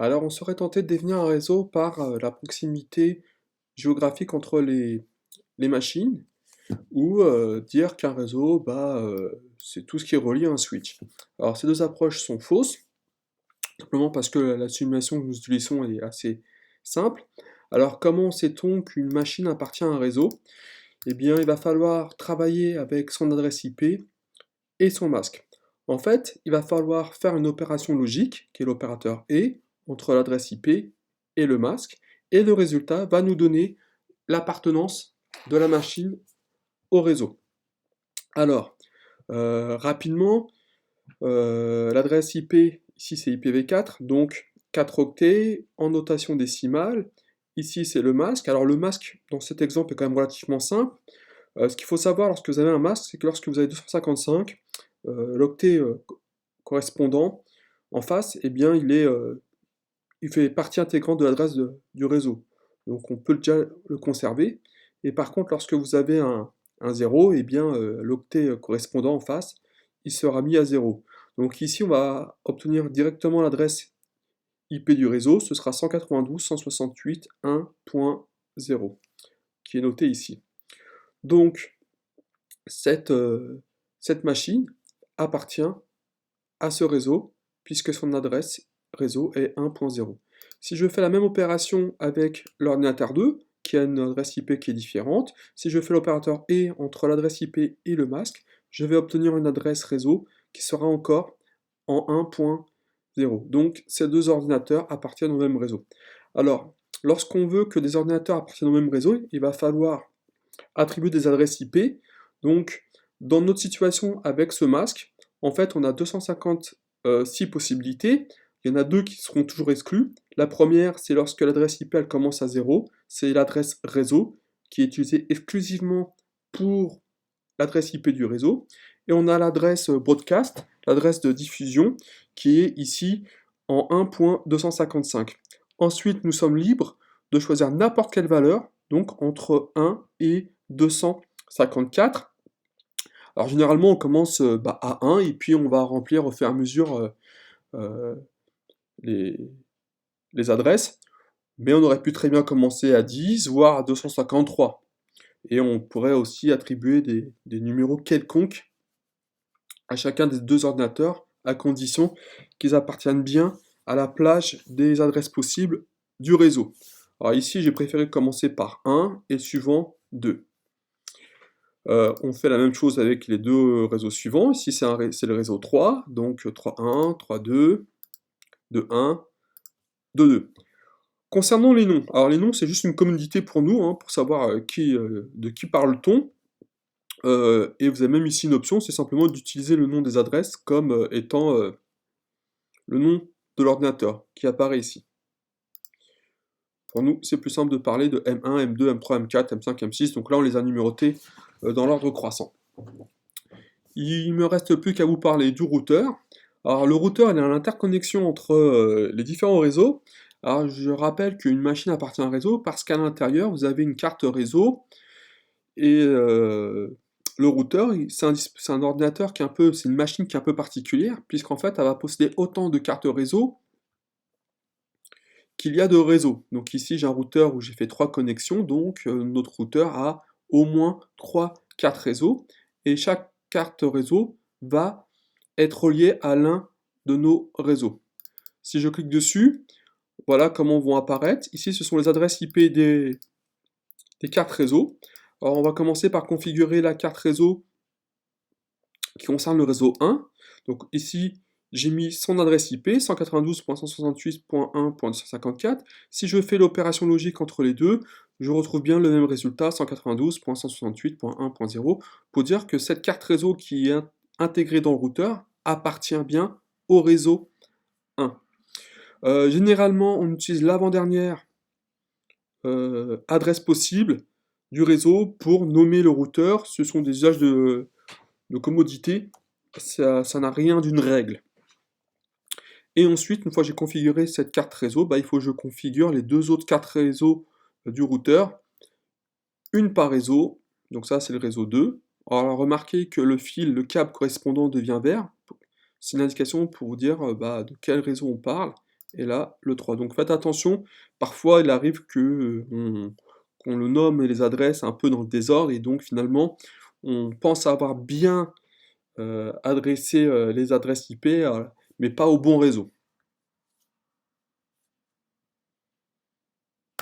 Alors, on serait tenté de définir un réseau par la proximité géographique entre les machines, ou dire qu'un réseau, c'est tout ce qui relie un switch. Alors, ces deux approches sont fausses, simplement parce que la simulation que nous utilisons est assez simple. Alors, comment sait-on qu'une machine appartient à un réseau? Eh bien, il va falloir travailler avec son adresse IP et son masque. En fait, il va falloir faire une opération logique, qui est l'opérateur et, entre l'adresse IP et le masque, et le résultat va nous donner l'appartenance de la machine au réseau. Alors, rapidement, l'adresse IP, ici c'est IPv4, donc 4 octets en notation décimale. Ici c'est le masque. Alors le masque, dans cet exemple, est quand même relativement simple. Ce qu'il faut savoir lorsque vous avez un masque, c'est que lorsque vous avez 255, l'octet correspondant en face, eh bien, il fait partie intégrante de l'adresse du réseau. Donc on peut déjà le conserver. Et par contre, lorsque vous avez un 0, eh bien, l'octet correspondant en face, il sera mis à 0. Donc ici, on va obtenir directement l'adresse IP du réseau. Ce sera 192.168.1.0, qui est noté ici. Donc, cette, cette machine appartient à ce réseau, puisque son adresse réseau est 1.0. Si je fais la même opération avec l'ordinateur 2, qui a une adresse IP qui est différente, si je fais l'opérateur et entre l'adresse IP et le masque, je vais obtenir une adresse réseau qui sera encore en 1.0. Donc ces deux ordinateurs appartiennent au même réseau. Alors, lorsqu'on veut que des ordinateurs appartiennent au même réseau, il va falloir attribuer des adresses IP. Donc, dans notre situation avec ce masque, en fait, on a 256 possibilités. Il y en a deux qui seront toujours exclues. La première, c'est lorsque l'adresse IP elle commence à 0. C'est l'adresse réseau qui est utilisée exclusivement pour l'adresse IP du réseau. Et on a l'adresse broadcast, l'adresse de diffusion, qui est ici en 1.255. Ensuite, nous sommes libres de choisir n'importe quelle valeur, donc entre 1 et 254. Alors généralement, on commence à 1 et puis on va remplir au fur et à mesure euh, les, les adresses. Mais on aurait pu très bien commencer à 10, voire à 253. Et on pourrait aussi attribuer des numéros quelconques à chacun des deux ordinateurs, à condition qu'ils appartiennent bien à la plage des adresses possibles du réseau. Alors ici, j'ai préféré commencer par 1 et le suivant 2. On fait la même chose avec les deux réseaux suivants. Ici, c'est le réseau 3, donc 3.1, 3.2, 2.1, 2.2. Concernant les noms, alors les noms, c'est juste une commodité pour nous, hein, pour savoir de qui parle-t-on. Et vous avez même ici une option, c'est simplement d'utiliser le nom des adresses comme étant le nom de l'ordinateur qui apparaît ici. Pour nous, c'est plus simple de parler de M1, M2, M3, M4, M5, M6, donc là on les a numérotés dans l'ordre croissant. Il me reste plus qu'à vous parler du routeur. Alors le routeur, il est à l'interconnexion entre les différents réseaux. Alors je rappelle qu'une machine appartient à un réseau parce qu'à l'intérieur, vous avez une carte réseau et le routeur, c'est un ordinateur qui est c'est une machine qui est un peu particulière, puisqu'en fait, elle va posséder autant de cartes réseau qu'il y a de réseaux. Donc ici, j'ai un routeur où j'ai fait 3 connexions, donc notre routeur a au moins 3 cartes réseau, et chaque carte réseau va être reliée à l'un de nos réseaux. Si je clique dessus, voilà comment vont apparaître. Ici, ce sont les adresses IP des cartes réseau. Alors, on va commencer par configurer la carte réseau qui concerne le réseau 1. Donc ici, j'ai mis son adresse IP, 192.168.1.254. Si je fais l'opération logique entre les deux, je retrouve bien le même résultat, 192.168.1.0, pour dire que cette carte réseau qui est intégrée dans le routeur appartient bien au réseau 1. Généralement, on utilise l'avant-dernière adresse possible du réseau pour nommer le routeur. Ce sont des usages de commodité, ça n'a rien d'une règle. Et ensuite, une fois que j'ai configuré cette carte réseau, il faut que je configure les deux autres cartes réseau du routeur, une par réseau, donc ça c'est le réseau 2. Alors remarquez que le câble correspondant devient vert, c'est une indication pour vous dire de quel réseau on parle, et là, le 3. Donc faites attention, parfois il arrive que, qu'on le nomme les adresses un peu dans le désordre et donc finalement, on pense avoir bien, adressé, les adresses IP, mais pas au bon réseau.